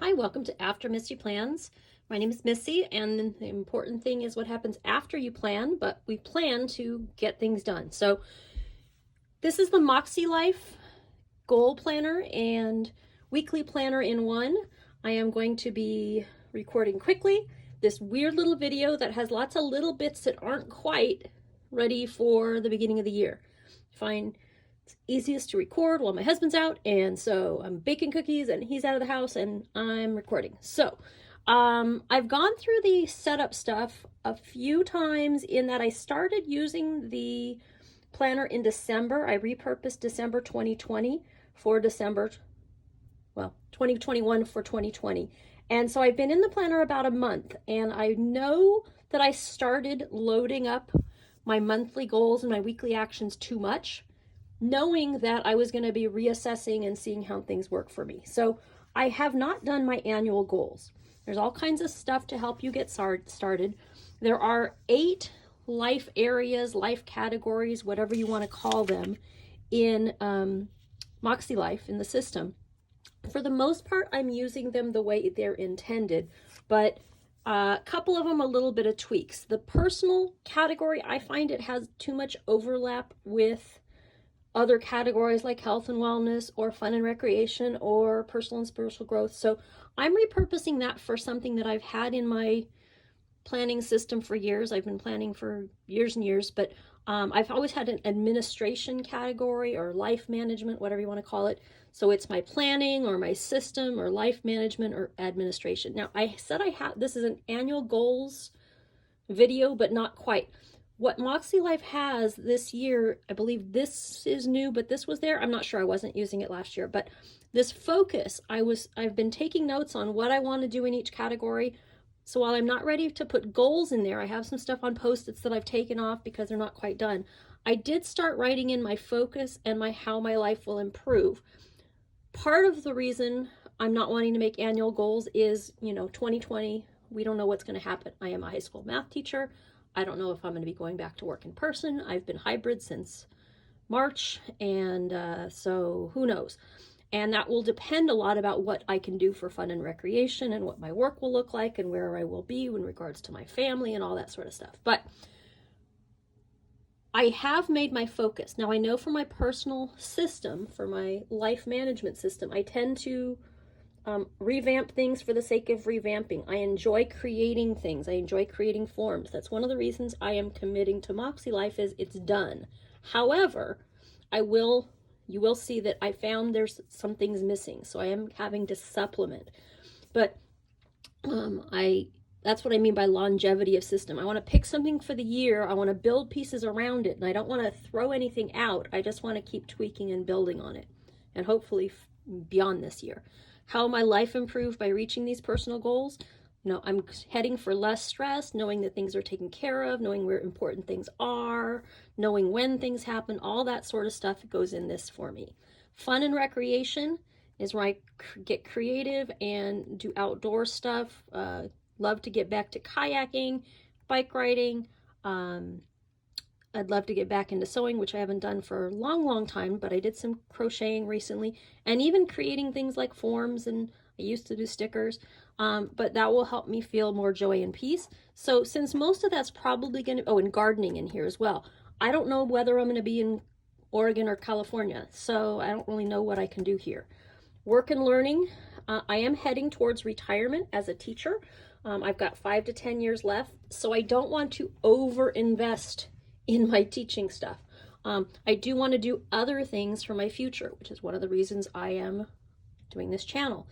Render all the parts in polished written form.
Hi, welcome to After Missy Plans. My name is Missy, and the important thing is what happens after you plan, but we plan to get things done. So this is the makselife goal planner and weekly planner in one. I am going to be recording quickly this weird little video that has lots of little bits that aren't quite ready for the beginning of the year. Fine. It's easiest to record while my husband's out, and so I'm baking cookies and he's out of the house and I'm recording. So I've gone through the setup stuff a few times in that I started using the planner in December. I repurposed December 2020 for 2021 for 2020. And so I've been in the planner about a month, and I know that I started loading up my monthly goals and my weekly actions too much, knowing that I was going to be reassessing and seeing how things work for me. So I have not done my annual goals. There's all kinds of stuff to help you get started. There are 8 life areas, life categories, whatever you want to call them, in makselife, in the system. For the most part, I'm using them the way they're intended, but a couple of them a little bit of tweaks. The personal category, I find it has too much overlap with other categories like health and wellness or fun and recreation or personal and spiritual growth. So I'm repurposing that for something that I've had in my planning system for years. I've been planning for years and years, but I've always had an administration category or life management, whatever you want to call it. So it's my planning or my system or life management or administration. Now I said this is an annual goals video, but not quite. What makselife has this year, I believe this is new, but this was there. I'm not sure. I wasn't using it last year, but this focus, I've been taking notes on what I want to do in each category. So while I'm not ready to put goals in there, I have some stuff on Post-its that I've taken off because they're not quite done. I did start writing in my focus and how my life will improve. Part of the reason I'm not wanting to make annual goals is, 2020, we don't know what's going to happen. I am a high school math teacher. I don't know if I'm going to be going back to work in person. I've been hybrid since March, and so who knows? And that will depend a lot about what I can do for fun and recreation and what my work will look like and where I will be in regards to my family and all that sort of stuff. But I have made my focus. Now I know for my personal system, for my life management system, I tend to revamp things for the sake of revamping. I enjoy creating things. I enjoy creating forms. That's one of the reasons I am committing to makselife, is it's done. However, you will see that I found there's some things missing. So I am having to supplement. But that's what I mean by longevity of system. I want to pick something for the year. I want to build pieces around it, and I don't want to throw anything out. I just want to keep tweaking and building on it, and hopefully beyond this year. How my life improved by reaching these personal goals? I'm heading for less stress, knowing that things are taken care of, knowing where important things are, knowing when things happen, all that sort of stuff goes in this for me. Fun and recreation is where I get creative and do outdoor stuff. Love to get back to kayaking, bike riding. I'd love to get back into sewing, which I haven't done for a long, long time, but I did some crocheting recently, and even creating things like forms, and I used to do stickers, but that will help me feel more joy and peace. So since most of that's probably going to, and gardening in here as well. I don't know whether I'm going to be in Oregon or California, so I don't really know what I can do here. Work and learning. I am heading towards retirement as a teacher. I've got 5 to 10 years left, so I don't want to over-invest in my teaching stuff. I do want to do other things for my future, which is one of the reasons I am doing this channel.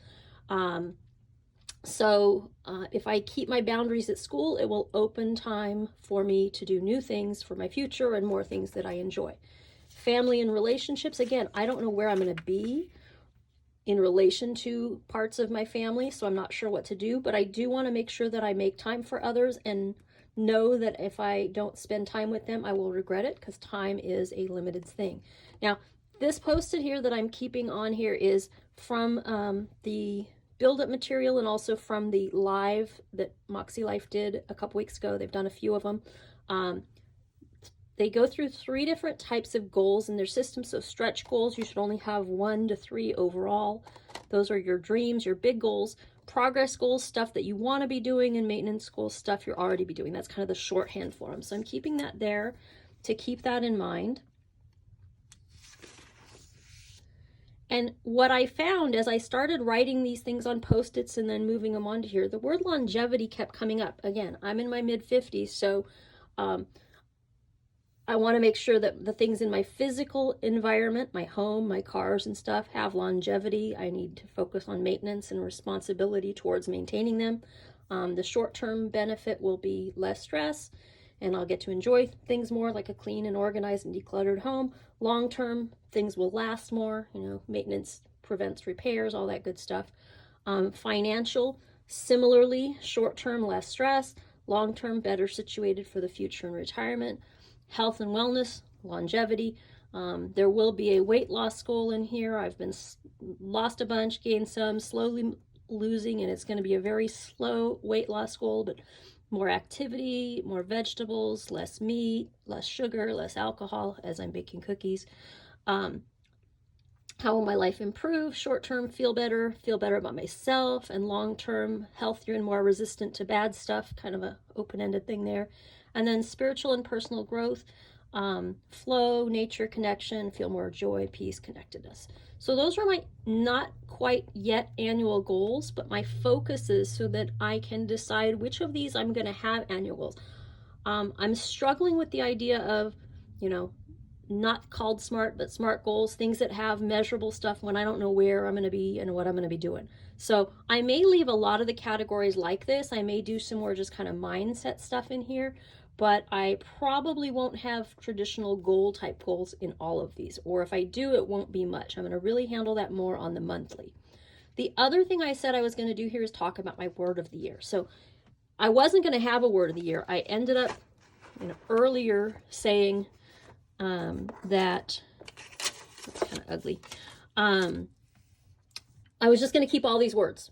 So if I keep my boundaries at school, it will open time for me to do new things for my future and more things that I enjoy. Family and relationships, again, I don't know where I'm going to be in relation to parts of my family, so I'm not sure what to do, but I do want to make sure that I make time for others and know that if I don't spend time with them, I will regret it, because time is a limited thing. Now, this Post-it here that I'm keeping on here is from the build-up material and also from the live that makselife did a couple weeks ago. They've done a few of them. they go through 3 different types of goals in their system. So stretch goals, you should only have 1 to 3 overall. Those are your dreams, your big goals. Progress goals, stuff that you want to be doing, and maintenance goals, stuff you're already be doing. That's kind of the shorthand for them. So I'm keeping that there to keep that in mind. And what I found as I started writing these things on Post-its and then moving them onto here, the word longevity kept coming up. Again, I'm in my mid-50s, so I want to make sure that the things in my physical environment, my home, my cars and stuff, have longevity. I need to focus on maintenance and responsibility towards maintaining them. The short-term benefit will be less stress, and I'll get to enjoy things more, like a clean and organized and decluttered home. Long-term, things will last more. You know, maintenance prevents repairs, all that good stuff. Financial, similarly, short-term, less stress. Long-term, better situated for the future and retirement. Health and wellness, longevity. There will be a weight loss goal in here. I've been lost a bunch, gained some, slowly losing, and it's going to be a very slow weight loss goal, but more activity, more vegetables, less meat, less sugar, less alcohol as I'm baking cookies. How will my life improve? Short term, feel better about myself, and long term, healthier and more resistant to bad stuff, kind of a open-ended thing there. And then spiritual and personal growth, flow, nature, connection, feel more joy, peace, connectedness. So those are my not quite yet annual goals, but my focus is so that I can decide which of these I'm going to have annual goals. I'm struggling with the idea of, you know, not called SMART, but SMART goals, things that have measurable stuff when I don't know where I'm going to be and what I'm going to be doing. So I may leave a lot of the categories like this. I may do some more just kind of mindset stuff in here, but I probably won't have traditional goal type goals in all of these. Or if I do, it won't be much. I'm going to really handle that more on the monthly. The other thing I said I was going to do here is talk about my word of the year. So I wasn't going to have a word of the year. I ended up, you know, earlier saying that, that's kind of ugly. I was just going to keep all these words.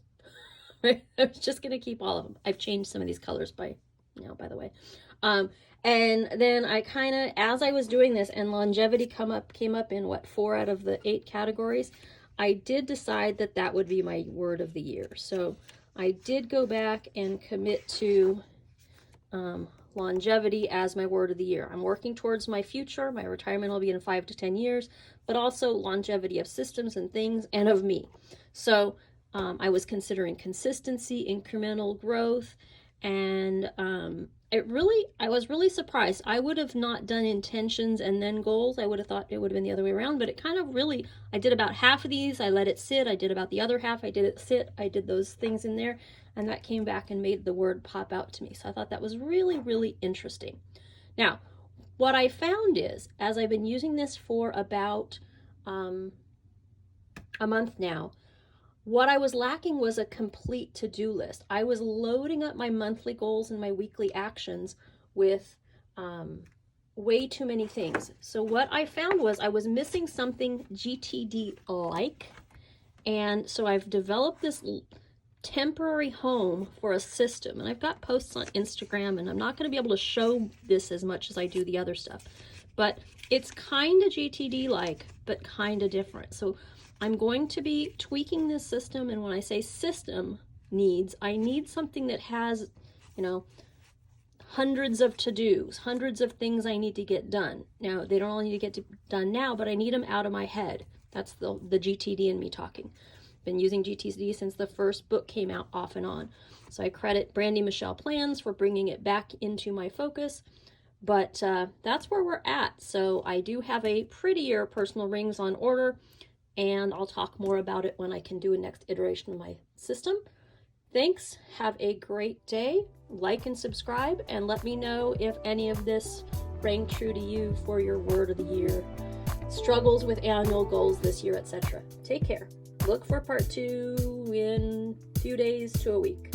I was just going to keep all of them. I've changed some of these colors by the way. And then I kind of, as I was doing this, and longevity came up in what, 4 out of the 8 categories, I did decide that that would be my word of the year. So I did go back and commit to longevity as my word of the year. I'm working towards my future. My retirement will be in 5 to 10 years, but also longevity of systems and things and of me. So I was considering consistency, incremental growth, and I was really surprised. I would have not done intentions and then goals. I would have thought it would have been the other way around, but it kind of really, I did about half of these. I let it sit. I did about the other half. I did it sit. I did those things in there, and that came back and made the word pop out to me. So I thought that was really, really interesting. Now, what I found is, as I've been using this for about a month now, what I was lacking was a complete to-do list. I was loading up my monthly goals and my weekly actions with way too many things. So what I found was I was missing something GTD-like, and so I've developed this temporary home for a system, and I've got posts on Instagram, and I'm not going to be able to show this as much as I do the other stuff, but it's kind of GTD-like, but kind of different. So I'm going to be tweaking this system, and when I say system needs, I need something that has, you know, hundreds of to-dos, hundreds of things I need to get done. Now, they don't all need to get done now, but I need them out of my head. That's the GTD in me talking. Been using GTD since the first book came out, off and on. So I credit Brandy Michelle Plans for bringing it back into my focus. But that's where we're at. So I do have a prettier personal rings on order, and I'll talk more about it when I can do a next iteration of my system. Thanks. Have a great day. Like and subscribe, and let me know if any of this rang true to you for your word of the year, struggles with annual goals this year, etc. Take care. Look for part 2 in a few days to a week.